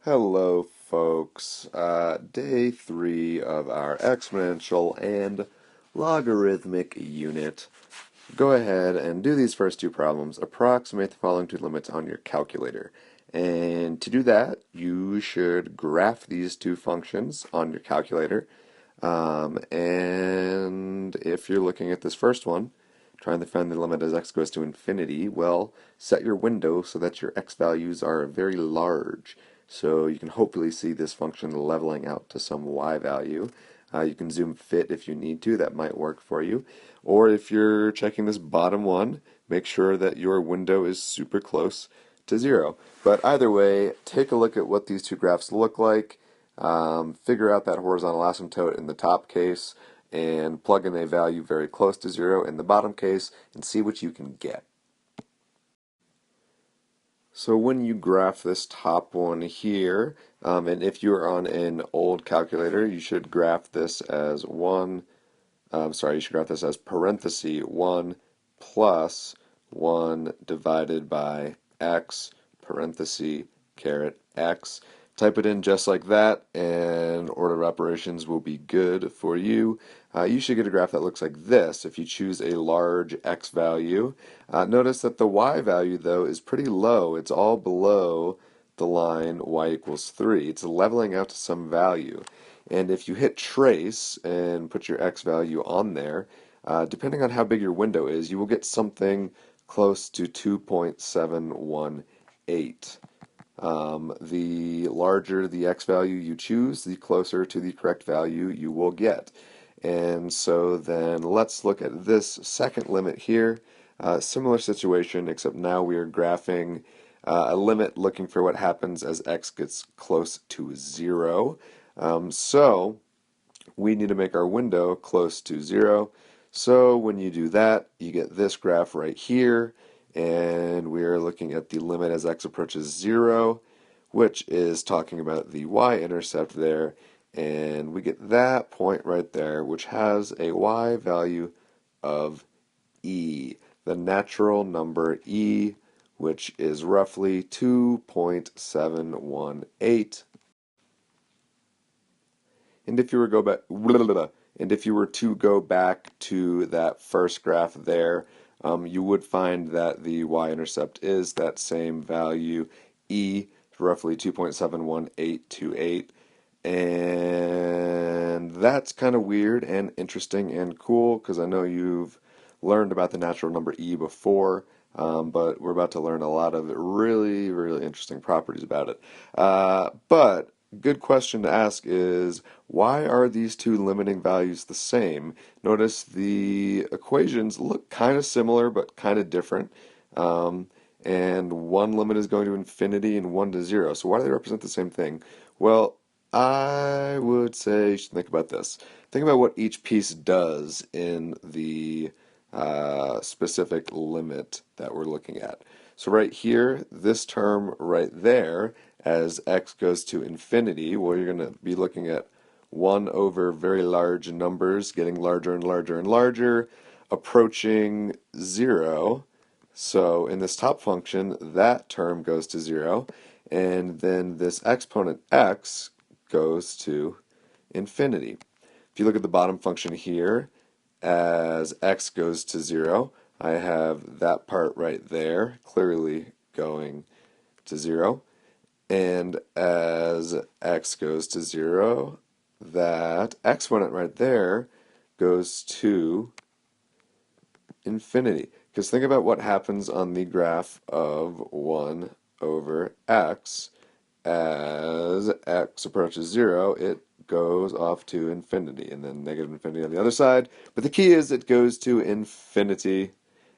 Hello, folks. Day 3 of our exponential and logarithmic unit. Go ahead and do these first two problems. Approximate the following two limits on your calculator. And to do that, you should graph these two functions on your calculator. And if you're looking at this first one, trying to find the limit as x goes to infinity, well, set your window so that your x values are very large. So you can hopefully see this function leveling out to some y value. You can zoom fit if you need to, that might work for you. Or if you're checking this bottom one, make sure that your window is super close to 0. But either way, take a look at what these two graphs look like. Figure out that horizontal asymptote in the top case and plug in a value very close to 0 in the bottom case and see what you can get. So when you graph this top one here, and if you're on an old calculator, you should graph this as you should graph this as parenthesis 1 plus 1 divided by x parenthesis caret x. Type it in just like that, and order of operations will be good for you. You should get a graph that looks like this if you choose a large x value. Notice that the y value, though, is pretty low. It's all below the line y equals 3. It's leveling out to some value. And if you hit trace and put your x value on there, depending on how big your window is, you will get something close to 2.718. The larger the x value you choose, the closer to the correct value you will get. And so then let's look at this second limit here. Similar situation, except now we are graphing a limit looking for what happens as x gets close to 0. So we need to make our window close to 0. So when you do that, you get this graph right here, and we are looking at the limit as x approaches 0, which is talking about the y-intercept there, and we get that point right there, which has a y value of e, the natural number e, which is roughly 2.718. And if you were to go back to that first graph there, you would find that the y-intercept is that same value, e, roughly 2.71828. And that's kind of weird and interesting and cool because I know you've learned about the natural number e before, but we're about to learn a lot of really, really interesting properties about it. But good question to ask is, why are these two limiting values the same? Notice the equations look kind of similar but kind of different. And one limit is going to infinity and one to 0. So why do they represent the same thing? Well, I would say you should think about this. Think about what each piece does in the specific limit that we're looking at. So right here, this term right there, as x goes to infinity, well, you're going to be looking at 1 over very large numbers getting larger and larger and larger, approaching 0. So in this top function, that term goes to 0, and then this exponent x goes to infinity. If you look at the bottom function here, as x goes to 0, I have that part right there clearly going to 0. And as x goes to 0, that exponent right there goes to infinity. Because think about what happens on the graph of 1 over x. As x approaches 0, it goes off to infinity, and then negative infinity on the other side. But the key is it goes to infinity,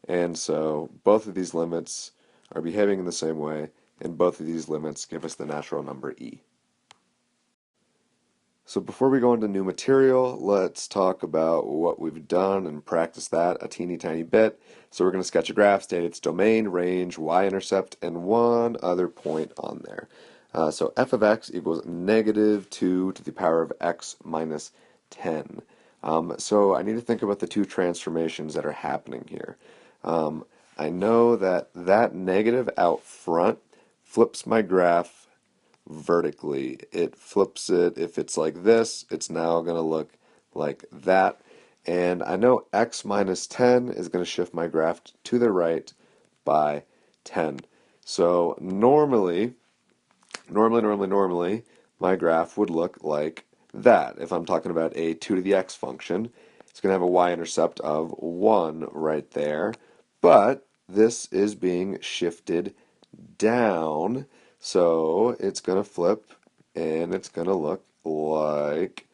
and so both of these limits are behaving in the same way, and both of these limits give us the natural number e. So before we go into new material, let's talk about what we've done and practice that a teeny tiny bit. So we're going to sketch a graph, state its domain, range, y-intercept, and one other point on there. So f of x equals negative 2 to the power of x minus 10. So I need to think about the two transformations that are happening here. I know that that negative out front flips my graph vertically. It flips it. If it's like this, it's now going to look like that. And I know x minus 10 is going to shift my graph to the right by 10. So normally, my graph would look like that. If I'm talking about a 2 to the x function, it's going to have a y-intercept of 1 right there. But this is being shifted down, so it's going to flip and it's going to look like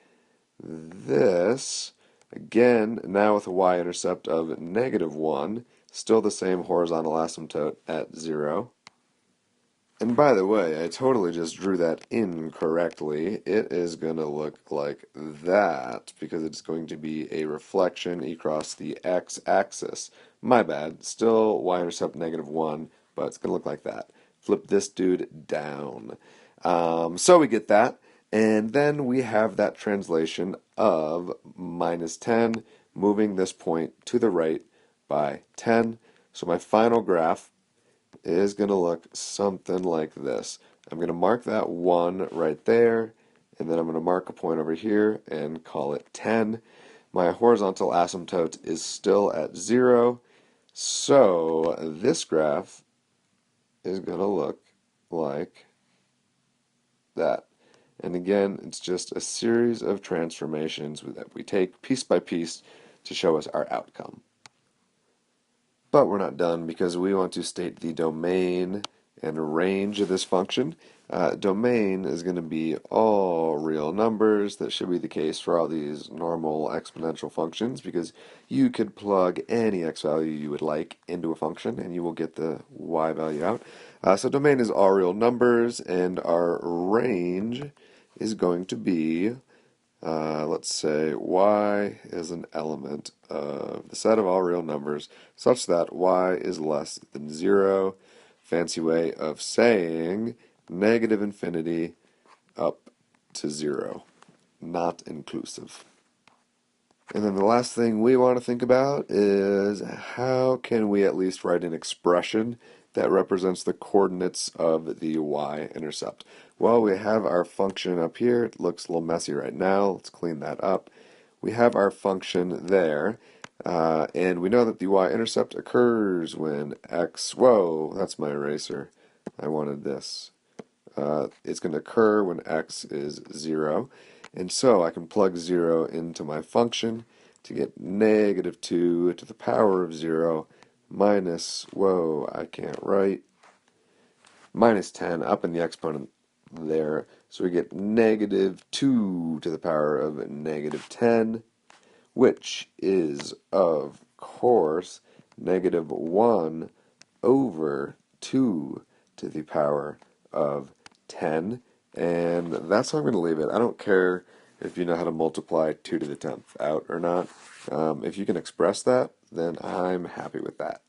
this. Again, now with a y-intercept of -1, still the same horizontal asymptote at 0. And by the way, I totally just drew that incorrectly. It is going to look like that because it's going to be a reflection across the x-axis. My bad. Still y-intercept -1, but it's going to look like that. Flip this dude down. So we get that. And then we have that translation of -10 moving this point to the right by 10. So my final graph is going to look something like this. I'm going to mark that 1 right there, and then I'm going to mark a point over here and call it 10. My horizontal asymptote is still at 0, so this graph is going to look like that. And again, it's just a series of transformations that we take piece by piece to show us our outcome. But we're not done because we want to state the domain and range of this function. Domain is going to be all real numbers. That should be the case for all these normal exponential functions because you could plug any x value you would like into a function and you will get the y value out. So domain is all real numbers, and our range is going to be let's say y is an element of the set of all real numbers such that y is less than 0. Fancy way of saying -infinity up to 0, not inclusive. And then the last thing we want to think about is how can we at least write an expression that represents the coordinates of the y-intercept? Well, we have our function up here. It looks a little messy right now. Let's clean that up. We have our function there, and we know that the y-intercept occurs when x, whoa, that's my eraser. I wanted this. It's going to occur when x is 0. And so I can plug 0 into my function to get -2 to the power of 0 minus, whoa, I can't write, minus 10 up in the exponent there. So we get -2 to the power of -10, which is, of course, -1 over 2 to the power of 10, and that's how I'm going to leave it. I don't care if you know how to multiply 2 to the 10th out or not. If you can express that, then I'm happy with that.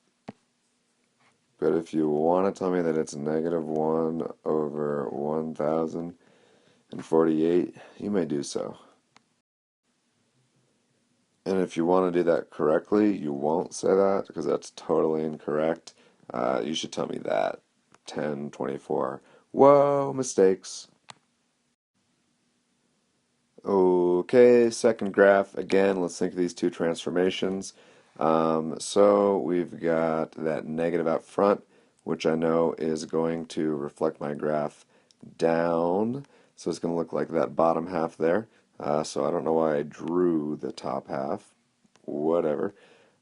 But if you want to tell me that it's -1 over 1048, you may do so. And if you want to do that correctly, you won't say that because that's totally incorrect. You should tell me that. 1024. Whoa, mistakes. Okay, second graph. Again, let's think of these two transformations. So we've got that negative out front, which I know is going to reflect my graph down. So it's going to look like that bottom half there. So I don't know why I drew the top half. Whatever.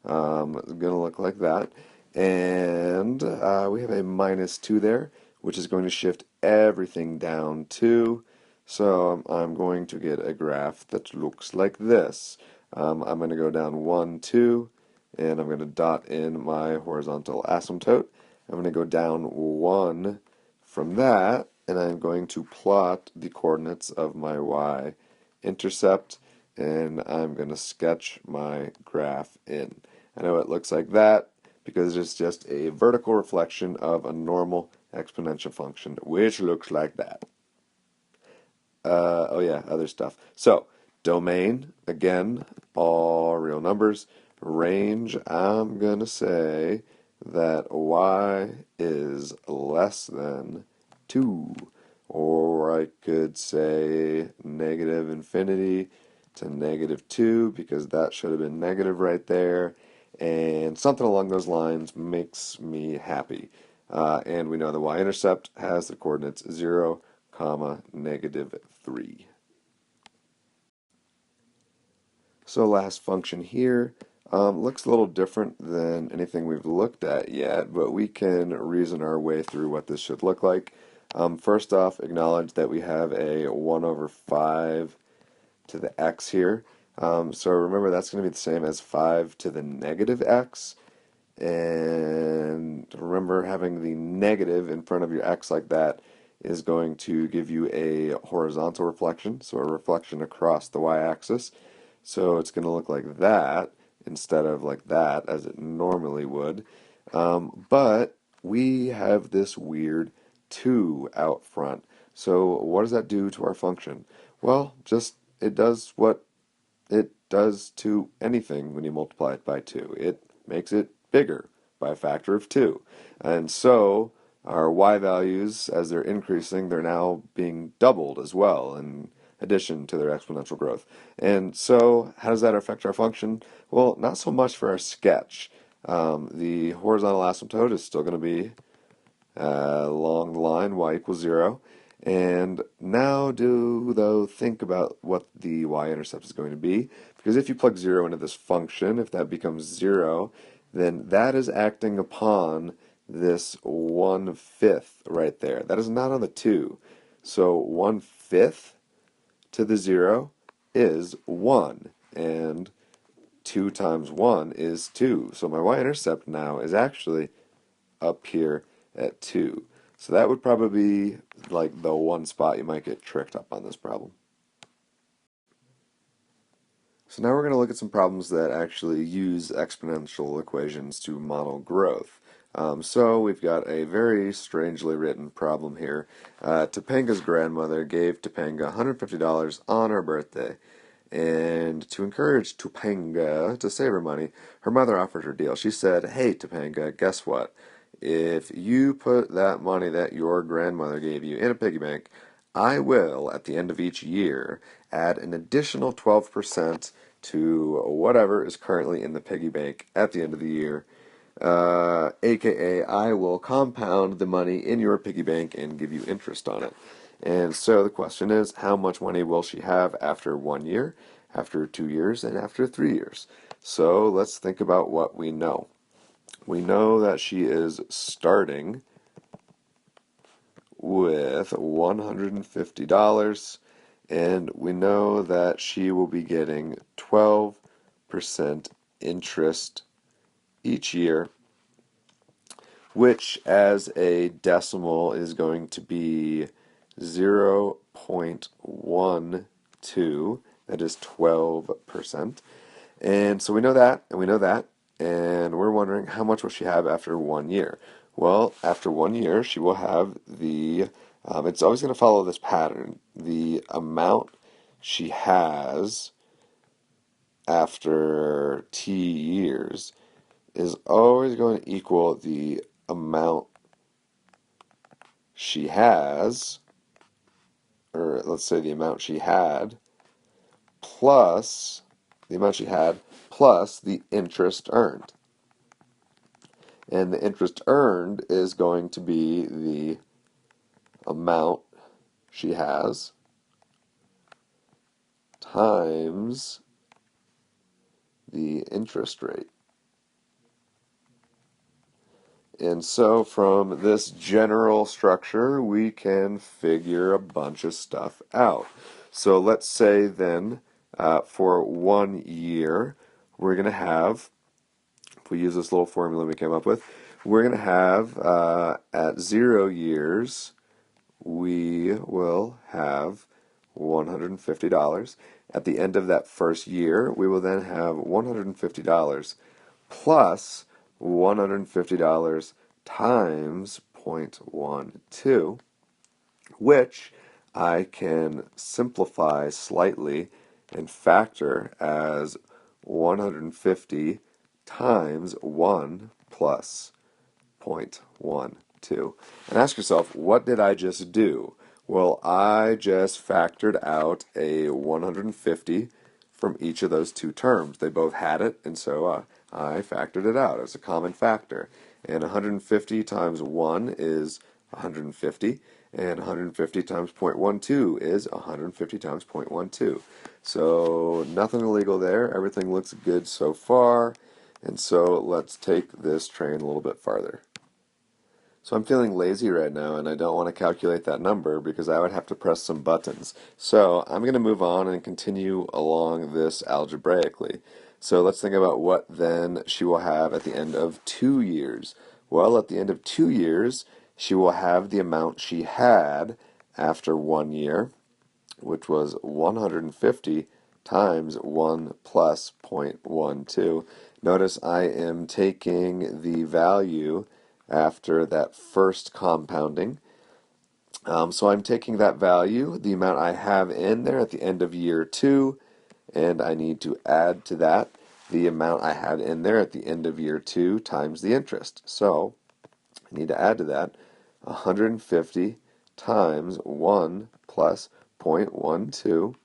It's going to look like that. And we have a -2 there, which is going to shift everything down 2. So I'm going to get a graph that looks like this. I'm going to go down 1, 2, and I'm going to dot in my horizontal asymptote. I'm going to go down 1 from that, and I'm going to plot the coordinates of my y-intercept, and I'm going to sketch my graph in. I know it looks like that because it's just a vertical reflection of a normal exponential function, which looks like that. Oh yeah, other stuff. So, domain, again, all real numbers. Range, I'm going to say that y is less than 2, or I could say negative infinity to negative 2 because that should have been negative right there. And something along those lines makes me happy. And we know the y-intercept has the coordinates 0, comma, negative 3. So last function here looks a little different than anything we've looked at yet, but we can reason our way through what this should look like. First off, acknowledge that we have a 1 over 5 to the x here. So remember that's going to be the same as 5 to the negative x. And remember, having the negative in front of your x like that is going to give you a horizontal reflection, so a reflection across the y-axis. So it's going to look like that instead of like that as it normally would. But we have this weird 2 out front. So what does that do to our function? Well, just it does what it does to anything when you multiply it by 2. It makes it bigger by a factor of 2. And so our y values, as they're increasing, they're now being doubled as well in addition to their exponential growth. And so how does that affect our function? Well, not so much for our sketch. The horizontal asymptote is still going to be along the line y equals 0. And now though, think about what the y-intercept is going to be. Because if you plug 0 into this function, if that becomes 0, then that is acting upon this 1/5 right there. That is not on the 2. So 1/5 to the 0 is 1. And 2 times 1 is 2. So my y-intercept now is actually up here at 2. So that would probably be like the one spot you might get tricked up on this problem. So now we're going to look at some problems that actually use exponential equations to model growth. So we've got a very strangely written problem here. Topanga's grandmother gave Topanga $150 on her birthday. And to encourage Topanga to save her money, her mother offered her a deal. She said, "Hey, Topanga, guess what? If you put that money that your grandmother gave you in a piggy bank, I will, at the end of each year, add an additional 12% to whatever is currently in the piggy bank at the end of the year. AKA, I will compound the money in your piggy bank and give you interest on it." And so the question is, how much money will she have after 1 year, after 2 years, and after 3 years? So let's think about what we know. We know that she is starting with $150, and we know that she will be getting 12% interest each year, which as a decimal is going to be 0.12, that is 12%. And so we know that, and we know that, and we're wondering how much will she have after 1 year? Well, after 1 year, she will have it's always going to follow this pattern. The amount she has after t years is always going to equal the amount she has, or let's say the amount she had, plus the amount she had, plus the interest earned. And the interest earned is going to be the amount she has times the interest rate. And so from this general structure, we can figure a bunch of stuff out. So let's say then for 1 year, we're going to have, if we use this little formula we came up with, we're going to have at 0 years, we will have $150. At the end of that first year, we will then have $150 plus $150 times 0.12, which I can simplify slightly and factor as 150 times 1 plus 0.12. And ask yourself, what did I just do? Well, I just factored out a 150 from each of those two terms. They both had it, and so I factored it out as a common factor. And 150 times 1 is 150, and 150 times 0.12 is 150 times 0.12. So nothing illegal there. Everything looks good so far. And so let's take this train a little bit farther. So I'm feeling lazy right now and I don't want to calculate that number because I would have to press some buttons. So I'm going to move on and continue along this algebraically. So let's think about what then she will have at the end of 2 years. Well, at the end of 2 years, she will have the amount she had after 1 year, which was 150 times 1 plus 0.12. Notice I am taking the value after that first compounding. So I'm taking that value, the amount I have in there at the end of year 2, and I need to add to that the amount I had in there at the end of year 2 times the interest. So I need to add to that 150 times 1 plus 0.12,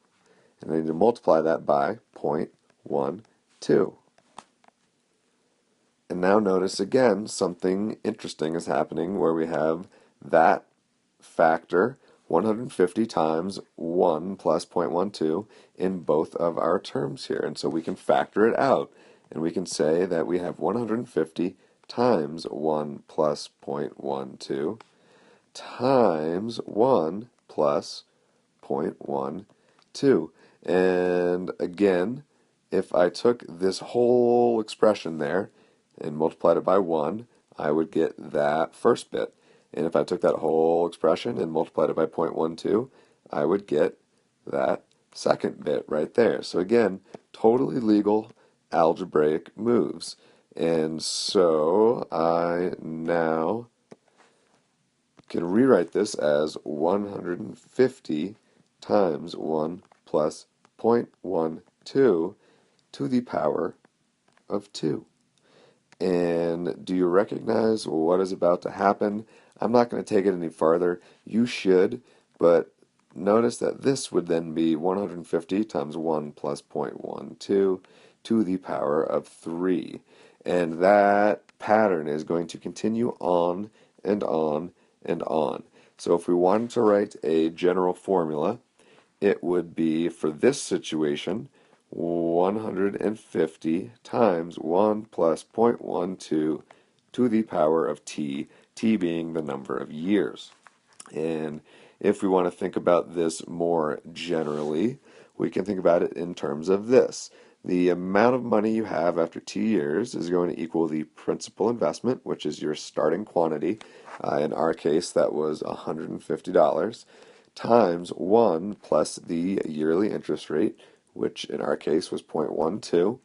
and I need to multiply that by 0.12. And now notice again something interesting is happening where we have that factor 150 times 1 plus 0.12 in both of our terms here. And so we can factor it out and we can say that we have 150 times 1 plus 0.12 times 1 plus 0.12. And again, if I took this whole expression there and multiplied it by 1, I would get that first bit. And if I took that whole expression and multiplied it by 0.12, I would get that second bit right there. So again, totally legal algebraic moves. And so I now can rewrite this as 150 times 1 plus 0.12 to the power of 2. And do you recognize what is about to happen? I'm not going to take it any farther. You should, but notice that this would then be 150 times 1 plus 0.12 to the power of 3. And that pattern is going to continue on and on and on. So if we wanted to write a general formula, it would be, for this situation, 150 times 1 plus 0.12 to the power of t, t being the number of years. And if we want to think about this more generally, we can think about it in terms of this. The amount of money you have after 2 years is going to equal the principal investment, which is your starting quantity. In our case, that was $150, times 1 plus the yearly interest rate, which in our case was 0.12.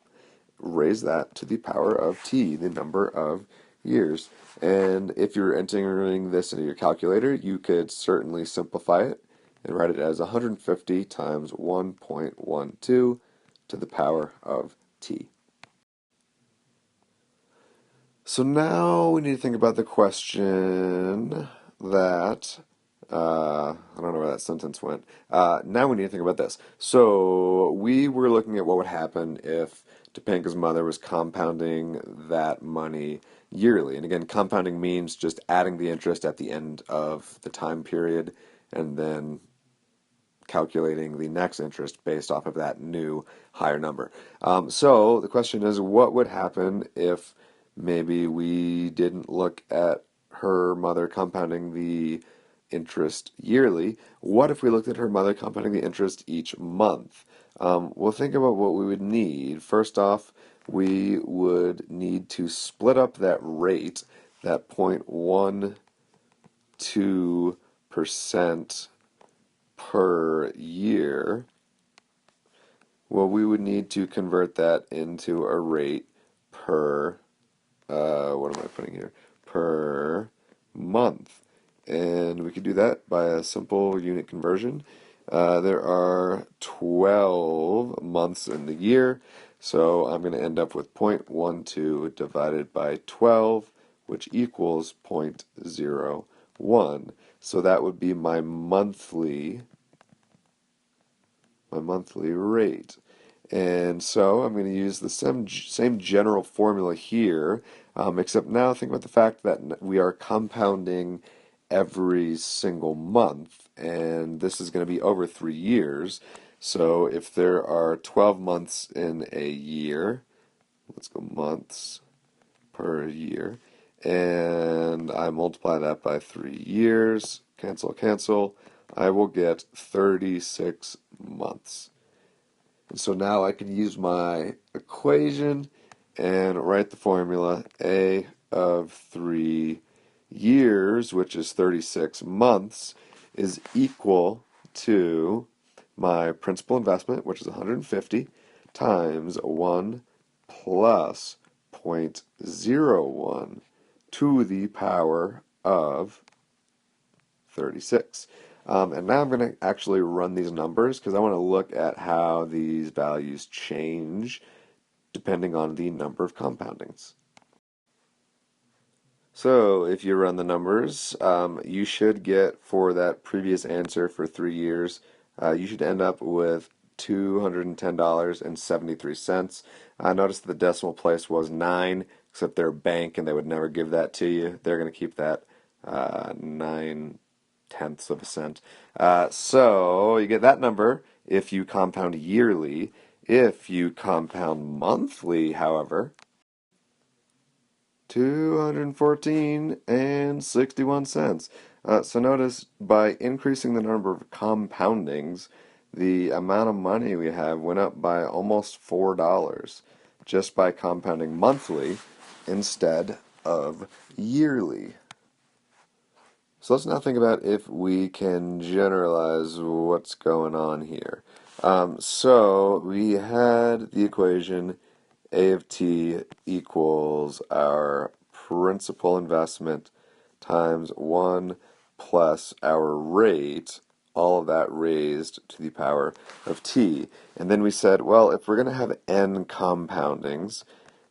Raise that to the power of t, the number of years. And if you're entering this into your calculator, you could certainly simplify it and write it as 150 times 1.12 to the power of t. So now we need to think about the question that, I don't know where that sentence went. Now we need to think about this. So we were looking at what would happen if Topanka's mother was compounding that money yearly. And again, compounding means just adding the interest at the end of the time period and then calculating the next interest based off of that new higher number. So the question is, what would happen if maybe we didn't look at her mother compounding the interest yearly? What if we looked at her mother compounding the interest each month? We'll think about what we would need. First off, we would need to split up that rate, that 0.12% per year. Well, we would need to convert that into a rate per, what am I putting here? Per month. And we could do that by a simple unit conversion. There are 12 months in the year, so I'm going to end up with 0.12 divided by 12, which equals 0.01. So that would be my monthly rate. And so I'm going to use the same general formula here, except now think about the fact that we are compounding every single month, and this is going to be over 3 years. So if there are 12 months in a year, let's go months per year, and I multiply that by 3 years, cancel, cancel, I will get 36 months. And so now I can use my equation and write the formula A of 3 years, which is 36 months, is equal to my principal investment, which is 150, times 1 plus 0.01 to the power of 36. And now I'm going to actually run these numbers because I want to look at how these values change depending on the number of compoundings. So if you run the numbers, you should get for that previous answer for 3 years, you should end up with $210.73. Notice that the decimal place was 9, except they're a bank and they would never give that to you. They're going to keep that 9/10 of a cent. So you get that number if you compound yearly. If you compound monthly, however, 214 and 61 cents. So notice by increasing the number of compoundings, the amount of money we have went up by almost $4 just by compounding monthly instead of yearly. So let's now think about if we can generalize what's going on here. So we had the equation A of t equals our principal investment times 1 plus our rate, all of that raised to the power of t. And then we said, well, if we're going to have n compoundings,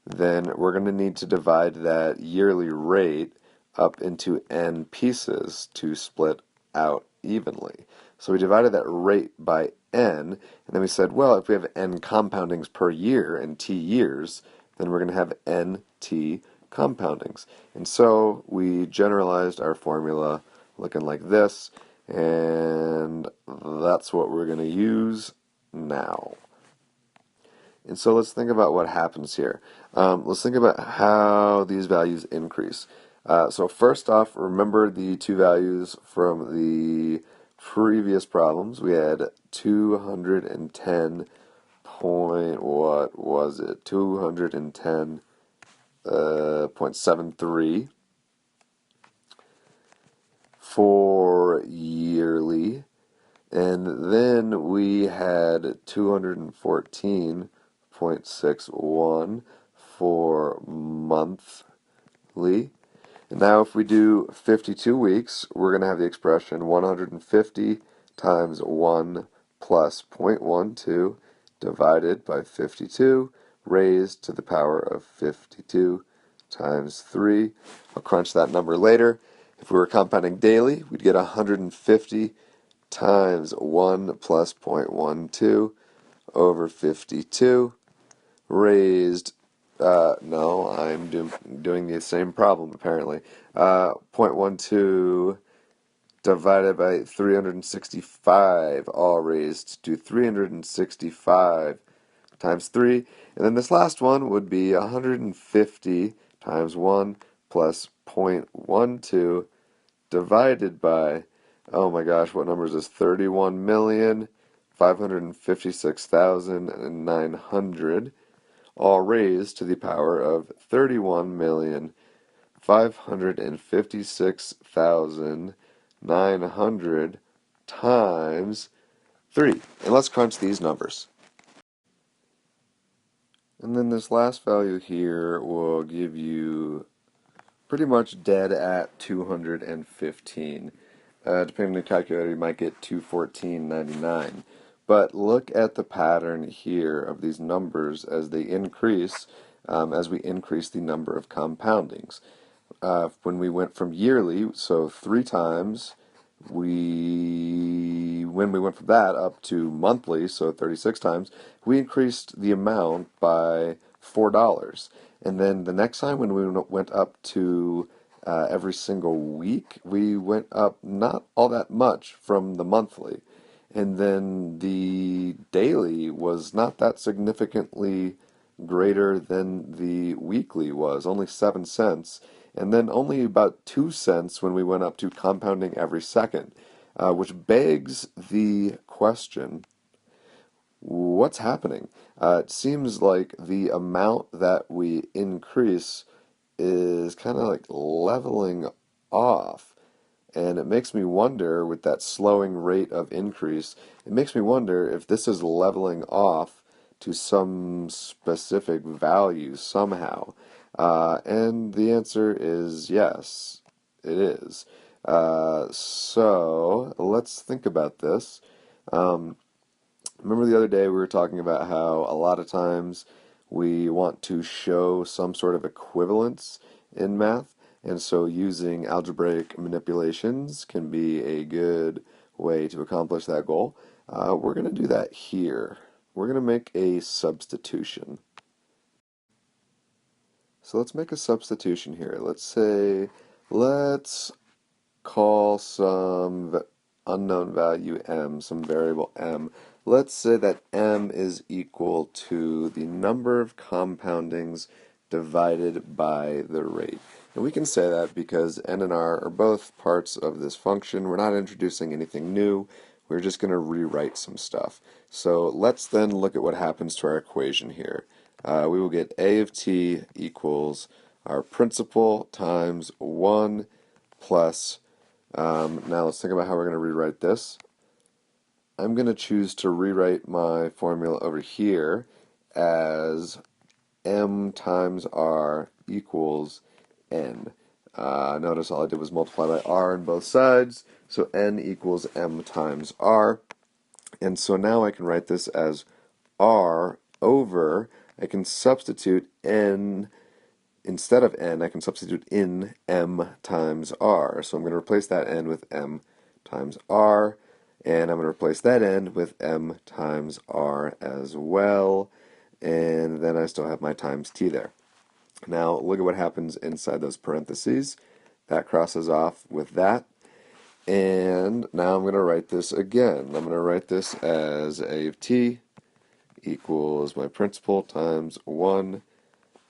then we're going to need to divide that yearly rate up into n pieces to split out evenly. So we divided that rate by n, and then we said, well, if we have n compoundings per year in t years, then we're going to have nt compoundings. And so we generalized our formula looking like this, and that's what we're going to use now. And so let's think about what happens here. Let's think about how these values increase. So first off, remember the two values from the previous problems. We had 210 point, what was it? 210.73 for yearly. And then we had 214.61 for monthly. And now if we do 52 weeks, we're going to have the expression 150 times 1 plus 0.12 divided by 52 raised to the power of 52 times 3. I'll crunch that number later. If we were compounding daily, we'd get 150 times 1 plus 0.12 over 52 raised, no, I'm doing the same problem apparently, 0.12 divided by 365, all raised to 365 times 3, and then this last one would be 150 times 1 plus 0.12 divided by, oh my gosh, what number is this? 31,556,900, all raised to the power of 31,556,900 times 3. And let's crunch these numbers. And then this last value here will give you pretty much dead at 215. Depending on the calculator, you might get 214.99. But look at the pattern here of these numbers as they increase, as we increase the number of compoundings. When we went from yearly, so 3 times when we went from that up to monthly, so 36 times, we increased the amount by $4. And then the next time when we went up to every single week, we went up not all that much from the monthly. And then the daily was not that significantly greater than the weekly was, only 7 cents. And then only about 2 cents when we went up to compounding every second, which begs the question, what's happening? It seems like the amount that we increase is kind of like leveling off. And it makes me wonder, with that slowing rate of increase, it makes me wonder if this is leveling off to some specific value somehow. And the answer is yes, it is. So let's think about this. Um, Remember the other day we were talking about how a lot of times we want to show some sort of equivalence in math, and so using algebraic manipulations can be a good way to accomplish that goal. We're going to do that here. We're going to make a substitution. So let's make a substitution here. Let's call some unknown value m, some variable m. Let's say that m is equal to the number of compoundings divided by the rate. And we can say that because n and r are both parts of this function. We're not introducing anything new. We're just going to rewrite some stuff. So let's then look at what happens to our equation here. We will get a of t equals our principal times 1 plus now let's think about how we're going to rewrite this. I'm going to choose to rewrite my formula over here as m times r equals n. Notice all I did was multiply by r on both sides, so n equals m times r. And so now I can write this as r over, I can substitute n. Instead of n, I can substitute in m times r. So I'm going to replace that n with m times r, and I'm going to replace that n with m times r as well, and then I still have my times t there. Now look at what happens inside those parentheses. That crosses off with that, and now I'm going to write this again. I'm going to write this as a of t equals my principal times 1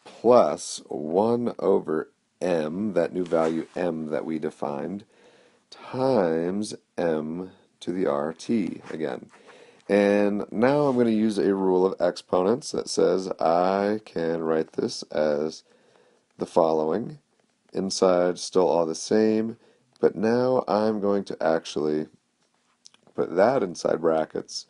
plus 1 over m, that new value m that we defined, times m to the rt again. And now I'm going to use a rule of exponents that says I can write this as the following. Inside still all the same, but now I'm going to actually put that inside brackets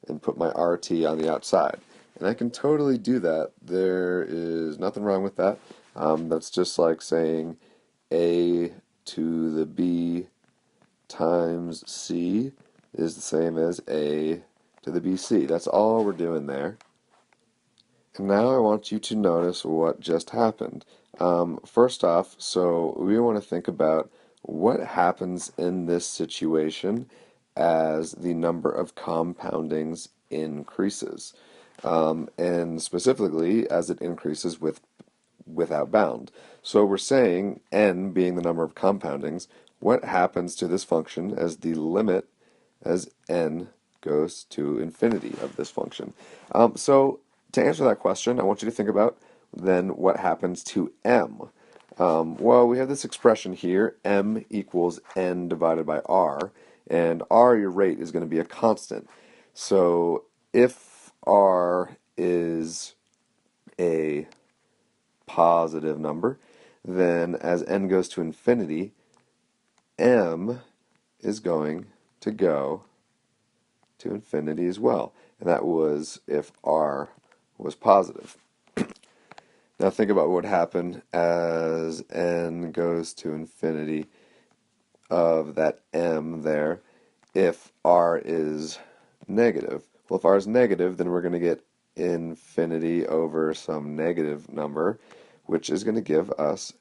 and put my RT on the outside. And I can totally do that. There is nothing wrong with that. That's just like saying A to the B times C is the same as A to the BC. That's all we're doing there. And now I want you to notice what just happened. First off, so we want to think about what happens in this situation as the number of compoundings increases, and specifically as it increases without bound. So we're saying n being the number of compoundings, what happens to this function as the limit as n goes to infinity of this function? So to answer that question, I want you to think about then what happens to m. Well, we have this expression here, m equals n divided by r, and r, your rate, is going to be a constant. So if r is a positive number, then as n goes to infinity, m is going to go to infinity as well. And that was if r was positive. Now think about what would happen as n goes to infinity of that m there if r is negative. Well, if r is negative, then we're going to get infinity over some negative number, which is going to give us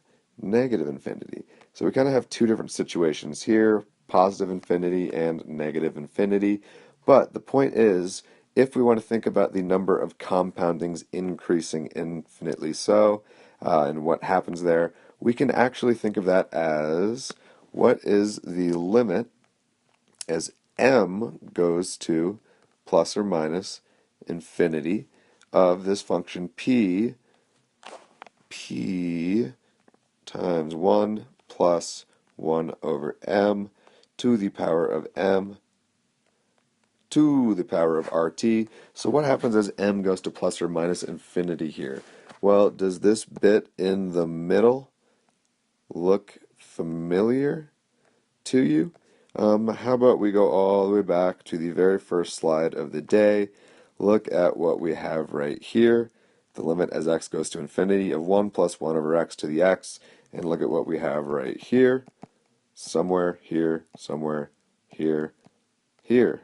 negative infinity. So we kind of have two different situations here. positive infinity and negative infinity. But the point is, if we want to think about the number of compoundings increasing infinitely and what happens there, we can actually think of that as what is the limit as m goes to plus or minus infinity of this function p times 1 plus 1 over m to the power of m to the power of RT. So what happens as m goes to plus or minus infinity here? Well, does this bit in the middle look familiar to you? How about we go all the way back to the very first slide of the day, look at what we have right here, the limit as x goes to infinity of 1 plus 1 over x to the x, and look at what we have right here, somewhere here, somewhere here, here.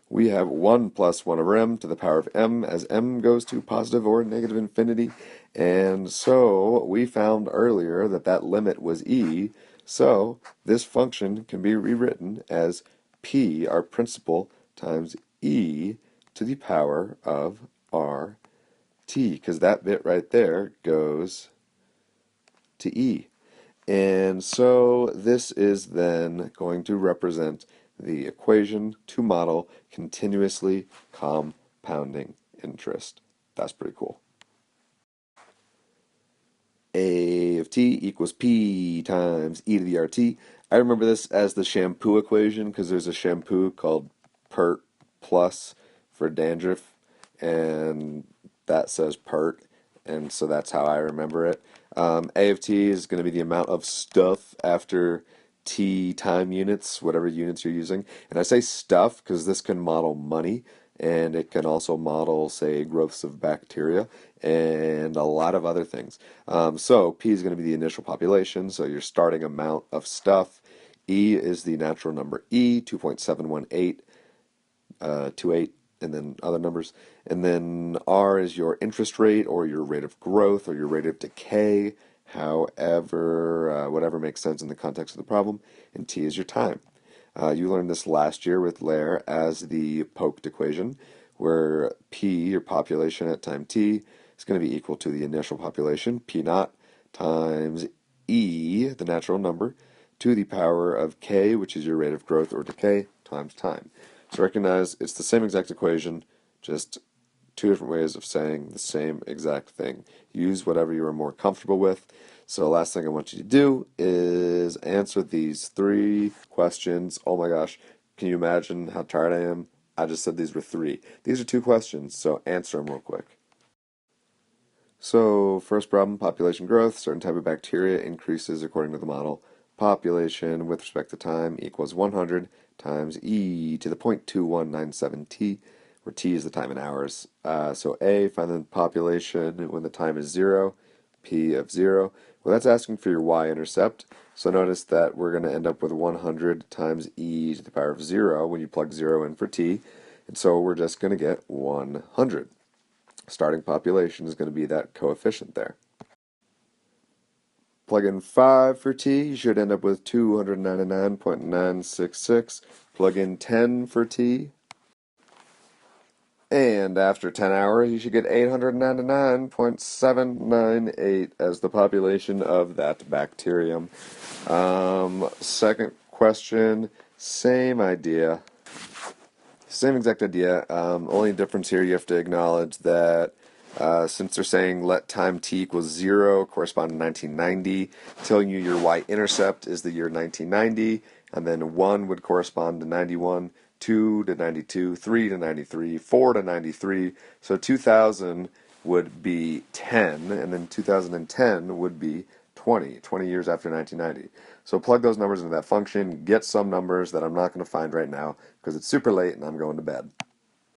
We have 1 plus 1 over m to the power of m as m goes to positive or negative infinity. And so we found earlier that that limit was e. So this function can be rewritten as p, our principal, times e to the power of rt, because that bit right there goes to e. And so this is then going to represent the equation to model continuously compounding interest. That's pretty cool. A of t equals p times e to the rt. I remember this as the shampoo equation because there's a shampoo called Pert Plus for dandruff, and that says Pert, and so that's how I remember it. A of t is going to be the amount of stuff after t time units, whatever units you're using. And I say stuff because this can model money, and it can also model, say, growths of bacteria and a lot of other things. So P is going to be the initial population, so your starting amount of stuff. E is the natural number E, 2.718, 28, and then other numbers. And then R is your interest rate or your rate of growth or your rate of decay, however, whatever makes sense in the context of the problem. And T is your time. You learned this last year with Lair as the Poked equation, where P, your population at time t, is going to be equal to the initial population, P naught, times E, the natural number, to the power of K, which is your rate of growth or decay, times time. So recognize it's the same exact equation, just two different ways of saying the same exact thing. Use whatever you are more comfortable with. So last thing I want you to do is answer these three questions. Oh my gosh, can you imagine how tired I am? I just said these were three. These are two questions, so answer them real quick. So first problem, population growth. Certain type of bacteria increases according to the model. Population with respect to time equals 100 times e to the 0.2197t, where t is the time in hours. So A, find the population when the time is 0, p of 0. Well, that's asking for your y-intercept. So notice that we're going to end up with 100 times e to the power of 0 when you plug 0 in for t. And so we're just going to get 100. Starting population is going to be that coefficient there. Plug in 5 for t, you should end up with 299.966. Plug in 10 for t, and after 10 hours, you should get 899.798 as the population of that bacterium. Second question, same idea. Same exact idea. Only difference here, you have to acknowledge that since they're saying let time t equals 0 correspond to 1990, telling you your y-intercept is the year 1990, and then 1 would correspond to 91, 2 to 92, 3 to 93, 4 to 93. So 2000 would be 10, and then 2010 would be 20 years after 1990. So plug those numbers into that function, get some numbers that I'm not going to find right now because it's super late and I'm going to bed.